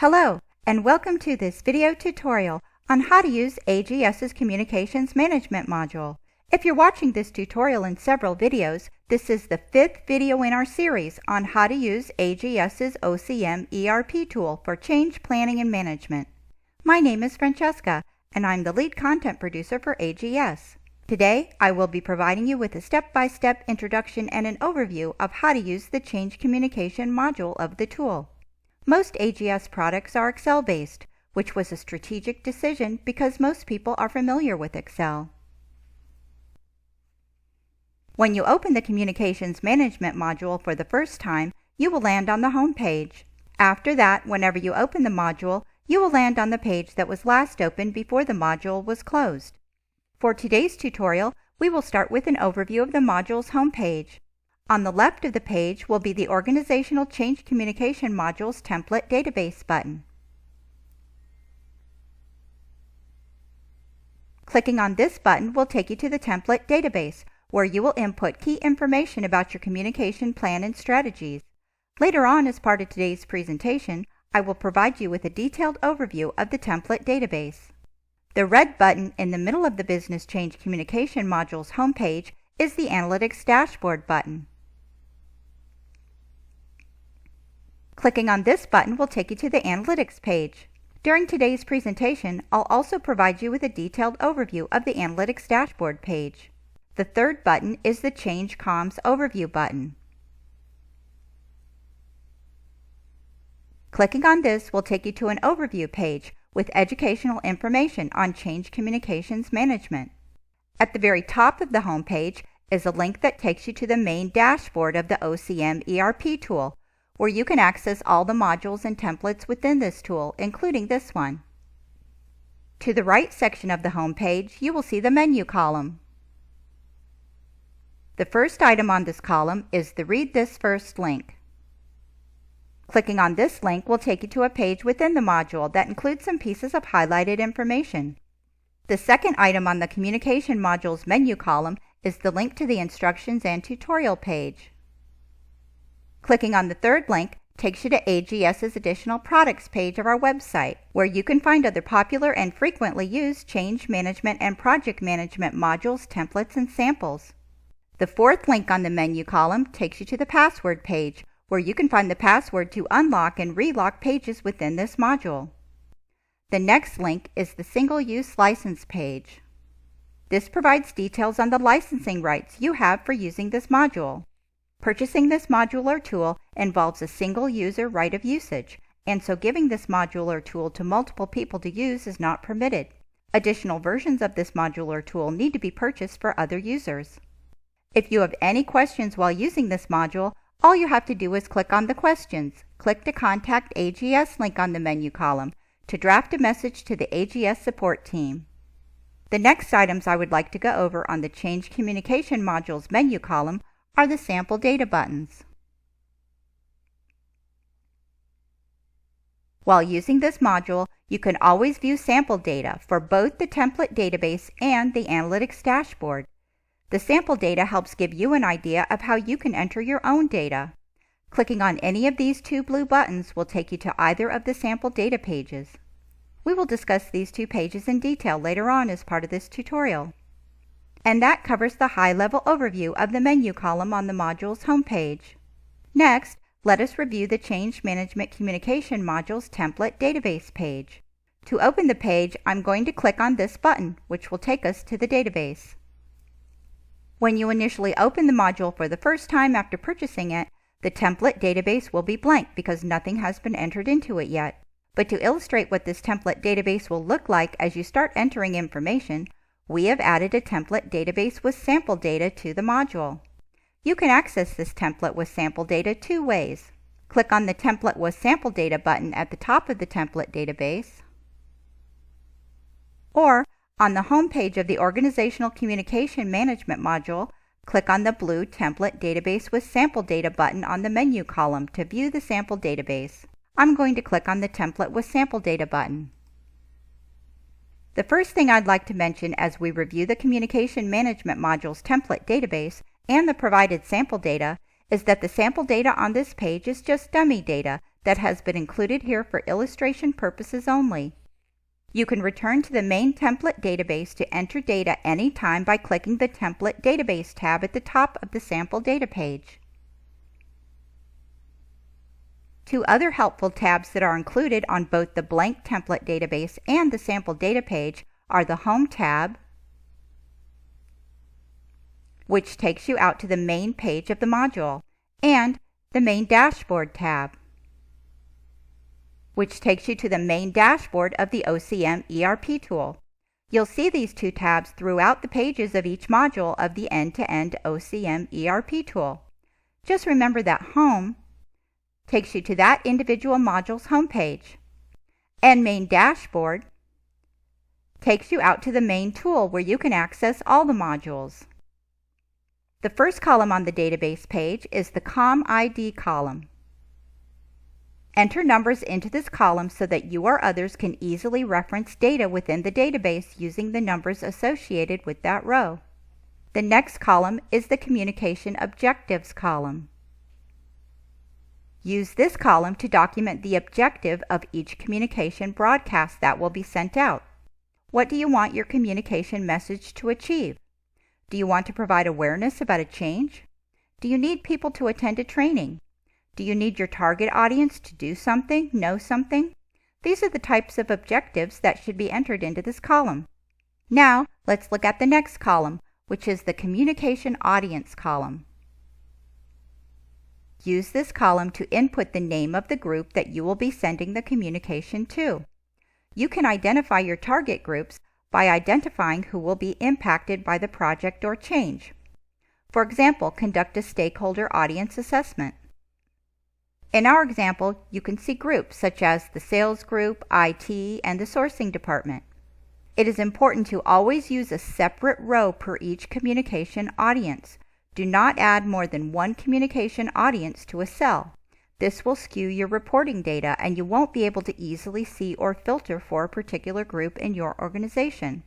Hello, and welcome to this video tutorial on how to use AGS's Communications Management module. If you're watching this tutorial in several videos, this is the 5th video in our series on how to use AGS's OCM ERP tool for change planning and management. My name is Francesca, and I'm the lead content producer for AGS. Today, I will be providing you with a step-by-step introduction and an overview of how to use the Change Communication module of the tool. Most AGS products are Excel-based, which was a strategic decision because most people are familiar with Excel. When you open the Communications Management module for the first time, you will land on the home page. After that, whenever you open the module, you will land on the page that was last opened before the module was closed. For today's tutorial, we will start with an overview of the module's home page. On the left of the page will be the Organizational Change Communication Module's Template Database button. Clicking on this button will take you to the Template Database, where you will input key information about your communication plan and strategies. Later on, as part of today's presentation, I will provide you with a detailed overview of the Template Database. The red button in the middle of the Business Change Communication module's homepage is the Analytics Dashboard button. Clicking on this button will take you to the Analytics page. During today's presentation, I'll also provide you with a detailed overview of the Analytics Dashboard page. The third button is the Change Comms Overview button. Clicking on this will take you to an overview page with educational information on Change Communications Management. At the very top of the home page is a link that takes you to the main dashboard of the OCM ERP tool, where you can access all the modules and templates within this tool, including this one. To the right section of the home page, you will see the menu column. The first item on this column is the Read This First link. Clicking on this link will take you to a page within the module that includes some pieces of highlighted information. The second item on the Communication module's menu column is the link to the Instructions and Tutorial page. Clicking on the third link takes you to AGS's Additional Products page of our website, where you can find other popular and frequently used change management and project management modules, templates, and samples. The fourth link on the menu column takes you to the Password page, where you can find the password to unlock and relock pages within this module. The next link is the Single-Use License page. This provides details on the licensing rights you have for using this module. Purchasing this module or tool involves a single user right of usage, and so giving this module or tool to multiple people to use is not permitted. Additional versions of this module or tool need to be purchased for other users. If you have any questions while using this module, all you have to do is click on the Questions. Click the Contact AGS link on the menu column to draft a message to the AGS support team. The next items I would like to go over on the Change Communication module's menu column are the Sample Data buttons. While using this module, you can always view sample data for both the Template Database and the Analytics Dashboard. The sample data helps give you an idea of how you can enter your own data. Clicking on any of these two blue buttons will take you to either of the sample data pages. We will discuss these two pages in detail later on as part of this tutorial. And that covers the high-level overview of the menu column on the module's homepage. Next, let us review the Change Management Communication module's Template Database page. To open the page, I'm going to click on this button, which will take us to the database. When you initially open the module for the first time after purchasing it, the template database will be blank because nothing has been entered into it yet. But to illustrate what this template database will look like as you start entering information, we have added a template database with sample data to the module. You can access this template with sample data two ways. Click on the Template with Sample Data button at the top of the template database, or on the home page of the Organizational Communication Management module, click on the blue Template Database with Sample Data button on the menu column to view the sample database. I'm going to click on the Template with Sample Data button. The first thing I'd like to mention as we review the Communication Management module's template database and the provided sample data is that the sample data on this page is just dummy data that has been included here for illustration purposes only. You can return to the main template database to enter data anytime by clicking the Template Database tab at the top of the sample data page. Two other helpful tabs that are included on both the blank template database and the sample data page are the Home tab, which takes you out to the main page of the module, and the Main Dashboard tab, which takes you to the main dashboard of the OCM ERP tool. You'll see these two tabs throughout the pages of each module of the end-to-end OCM ERP tool. Just remember that Home takes you to that individual module's homepage, and Main Dashboard takes you out to the main tool where you can access all the modules. The first column on the database page is the COM ID column. Enter numbers into this column so that you or others can easily reference data within the database using the numbers associated with that row. The next column is the Communication Objectives column. Use this column to document the objective of each communication broadcast that will be sent out. What do you want your communication message to achieve? Do you want to provide awareness about a change? Do you need people to attend a training? Do you need your target audience to do something, know something? These are the types of objectives that should be entered into this column. Now, let's look at the next column, which is the Communication Audience column. Use this column to input the name of the group that you will be sending the communication to. You can identify your target groups by identifying who will be impacted by the project or change. For example, conduct a stakeholder audience assessment. In our example, you can see groups such as the sales group, IT, and the sourcing department. It is important to always use a separate row per each communication audience. Do not add more than one communication audience to a cell. This will skew your reporting data and you won't be able to easily see or filter for a particular group in your organization.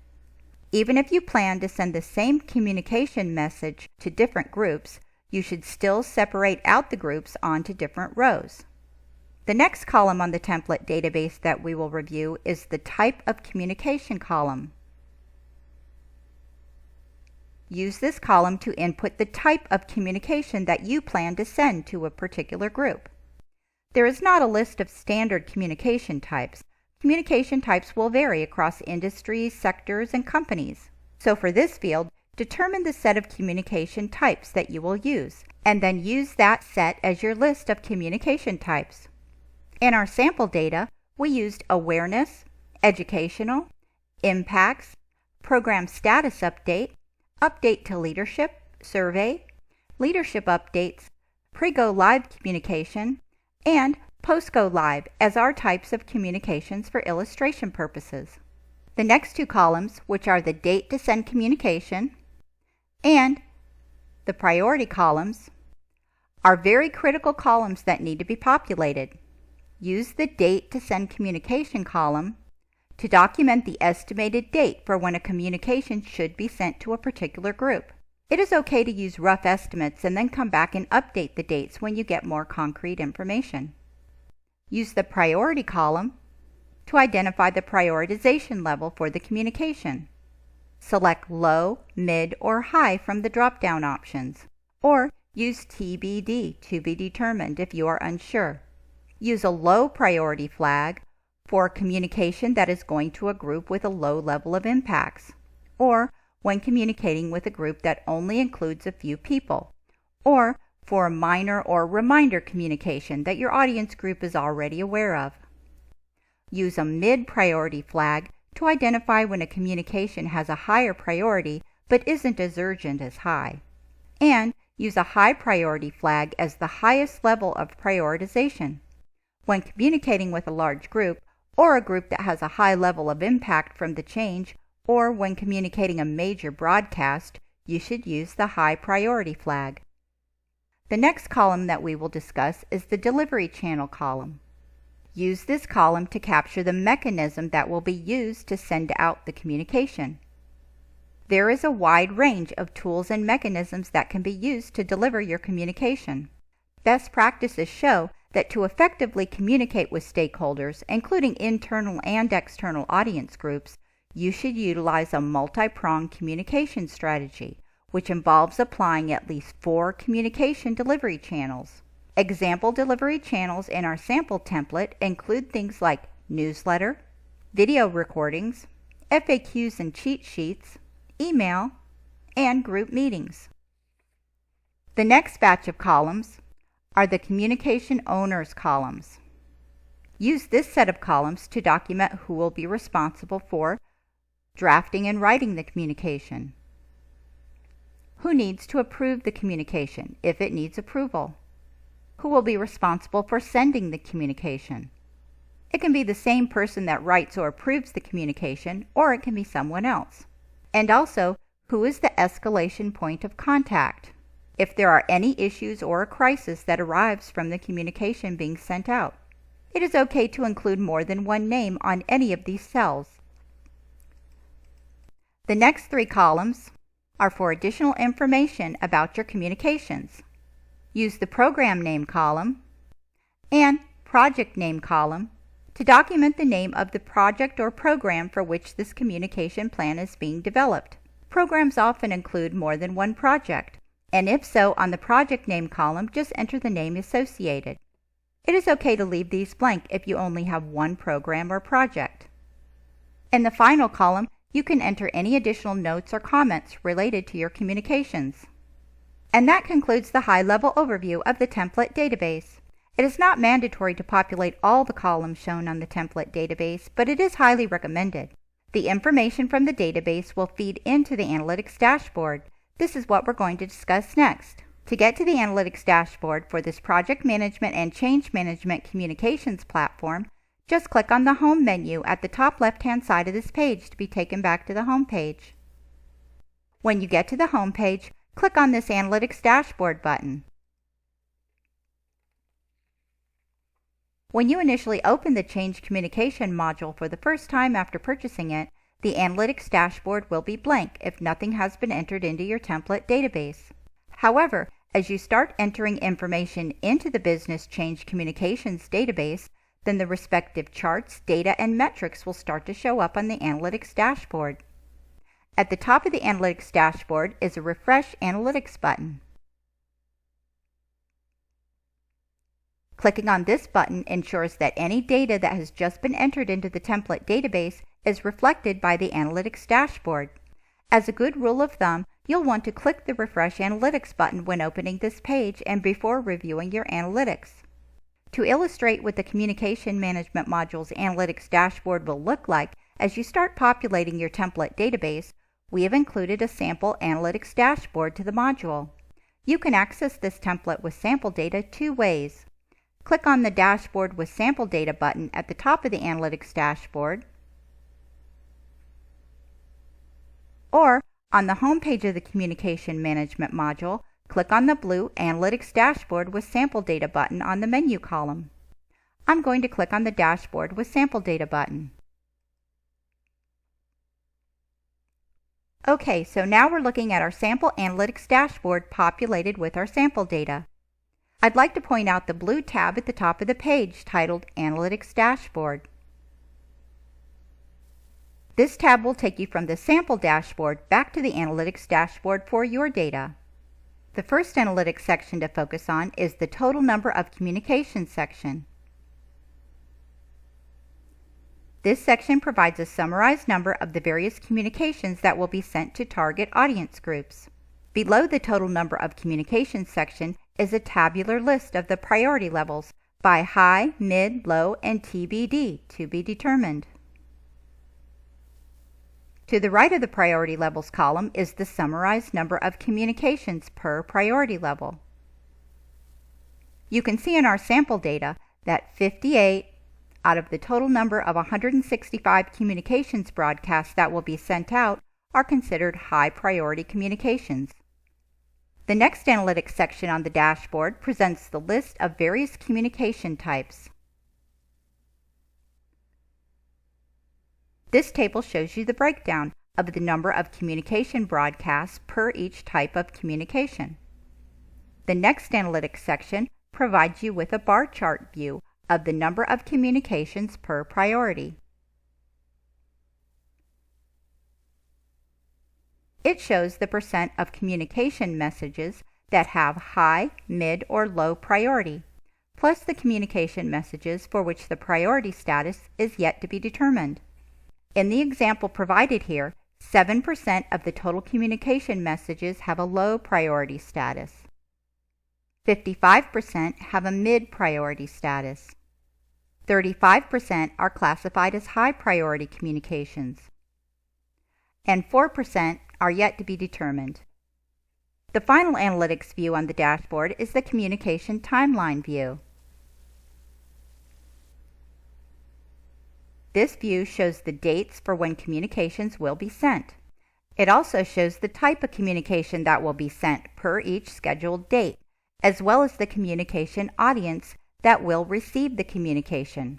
Even if you plan to send the same communication message to different groups, you should still separate out the groups onto different rows. The next column on the template database that we will review is the Type of Communication column. Use this column to input the type of communication that you plan to send to a particular group. There is not a list of standard communication types. Communication types will vary across industries, sectors, and companies. So for this field, determine the set of communication types that you will use, and then use that set as your list of communication types. In our sample data, we used awareness, educational, impacts, program status update, update to leadership, survey, leadership updates, pre-go live communication, and post-go live as our types of communications for illustration purposes. The next two columns, which are the date to send communication and the priority columns, are very critical columns that need to be populated. Use the date to send communication column to document the estimated date for when a communication should be sent to a particular group. It is okay to use rough estimates and then come back and update the dates when you get more concrete information. Use the priority column to identify the prioritization level for the communication. Select low, mid, or high from the drop-down options, or use TBD, to be determined, if you are unsure. Use a low priority flag for communication that is going to a group with a low level of impacts, or when communicating with a group that only includes a few people, or for a minor or reminder communication that your audience group is already aware of. Use a mid-priority flag to identify when a communication has a higher priority but isn't as urgent as high. And use a high priority flag as the highest level of prioritization. When communicating with a large group, or a group that has a high level of impact from the change, or when communicating a major broadcast, you should use the high priority flag. The next column that we will discuss is the delivery channel column. Use this column to capture the mechanism that will be used to send out the communication. There is a wide range of tools and mechanisms that can be used to deliver your communication. Best practices show that to effectively communicate with stakeholders, including internal and external audience groups, you should utilize a multi-pronged communication strategy, which involves applying at least 4 communication delivery channels. Example delivery channels in our sample template include things like newsletter, video recordings, FAQs and cheat sheets, email, and group meetings. The next batch of columns are the communication owners columns. Use this set of columns to document who will be responsible for drafting and writing the communication, who needs to approve the communication if it needs approval, who will be responsible for sending the communication. It can be the same person that writes or approves the communication, or it can be someone else. And also, who is the escalation point of contact if there are any issues or a crisis that arrives from the communication being sent out. It is okay to include more than one name on any of these cells. The next 3 columns are for additional information about your communications. Use the program name column and project name column to document the name of the project or program for which this communication plan is being developed. Programs often include more than one project, and if so, on the project name column, just enter the name associated. It is okay to leave these blank if you only have one program or project. In the final column, you can enter any additional notes or comments related to your communications. And that concludes the high-level overview of the template database. It is not mandatory to populate all the columns shown on the template database, but it is highly recommended. The information from the database will feed into the Analytics dashboard. This is what we're going to discuss next. To get to the Analytics dashboard for this project management and change management communications platform, just click on the Home menu at the top left-hand side of this page to be taken back to the home page. When you get to the home page, click on this Analytics Dashboard button. When you initially open the Change Communication module for the first time after purchasing it, the Analytics Dashboard will be blank if nothing has been entered into your template database. However, as you start entering information into the Business Change Communications database, then the respective charts, data, and metrics will start to show up on the Analytics Dashboard. At the top of the Analytics Dashboard is a Refresh Analytics button. Clicking on this button ensures that any data that has just been entered into the template database is reflected by the Analytics Dashboard. As a good rule of thumb, you'll want to click the Refresh Analytics button when opening this page and before reviewing your analytics. To illustrate what the Communication Management module's Analytics Dashboard will look like as you start populating your template database, we have included a sample Analytics Dashboard to the module. You can access this template with sample data 2 ways. Click on the Dashboard with Sample Data button at the top of the Analytics Dashboard, or on the home page of the Communication Management module, click on the blue Analytics Dashboard with Sample Data button on the menu column. I'm going to click on the Dashboard with Sample Data button. Okay, so now we're looking at our sample Analytics Dashboard populated with our sample data. I'd like to point out the blue tab at the top of the page titled Analytics Dashboard. This tab will take you from the sample dashboard back to the Analytics Dashboard for your data. The first analytics section to focus on is the total number of communications section. This section provides a summarized number of the various communications that will be sent to target audience groups. Below the total number of communications section is a tabular list of the priority levels by high, mid, low, and TBD, to be determined. To the right of the priority levels column is the summarized number of communications per priority level. You can see in our sample data that 58 out of the total number of 165 communications broadcasts that will be sent out are considered high priority communications. The next analytics section on the dashboard presents the list of various communication types. This table shows you the breakdown of the number of communication broadcasts per each type of communication. The next analytics section provides you with a bar chart view of the number of communications per priority. It shows the percent of communication messages that have high, mid, or low priority, plus the communication messages for which the priority status is yet to be determined. In the example provided here, 7% of the total communication messages have a low priority status. 55% have a mid priority status. 35% are classified as high priority communications. And 4% are yet to be determined. The final analytics view on the dashboard is the communication timeline view. This view shows the dates for when communications will be sent. It also shows the type of communication that will be sent per each scheduled date, as well as the communication audience that will receive the communication.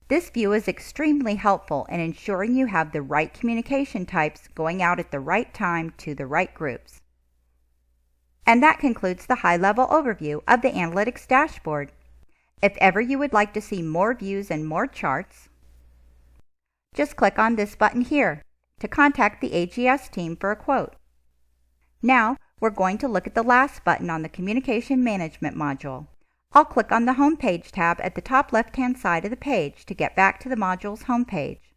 This view is extremely helpful in ensuring you have the right communication types going out at the right time to the right groups. And that concludes the high-level overview of the Analytics dashboard. If ever you would like to see more views and more charts, just click on this button here to contact the AGS team for a quote. Now, we're going to look at the last button on the Communication Management module. I'll click on the Home Page tab at the top left-hand side of the page to get back to the module's home page.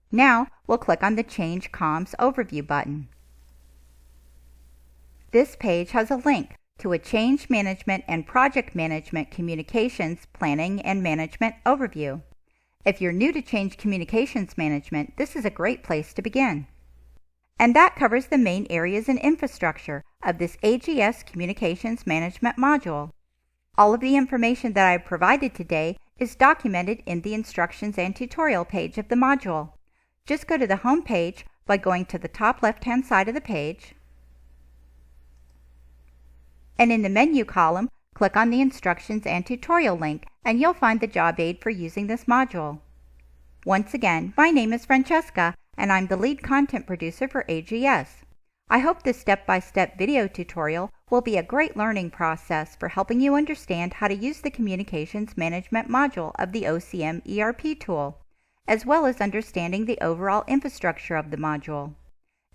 Now, we'll click on the Change Comms Overview button. This page has a link to a Change Management and Project Management Communications Planning and Management Overview. If you're new to Change Communications Management, this is a great place to begin. And that covers the main areas and infrastructure of this AGS Communications Management module. All of the information that I've provided today is documented in the instructions and tutorial page of the module. Just go to the home page by going to the top left-hand side of the page, and in the menu column, click on the Instructions and Tutorial link, and you'll find the job aid for using this module. Once again, my name is Francesca, and I'm the lead content producer for AGS. I hope this step-by-step video tutorial will be a great learning process for helping you understand how to use the Communications Management module of the OCM ERP tool, as well as understanding the overall infrastructure of the module.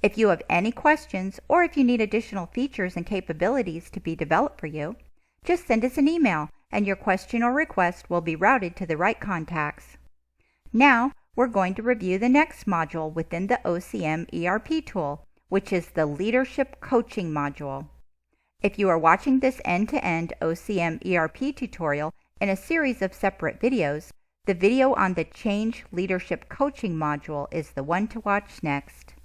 If you have any questions, or if you need additional features and capabilities to be developed for you, just send us an email, and your question or request will be routed to the right contacts. Now, we're going to review the next module within the OCM ERP tool, which is the Leadership Coaching module. If you are watching this end-to-end OCM ERP tutorial in a series of separate videos, the video on the Change Leadership Coaching module is the one to watch next.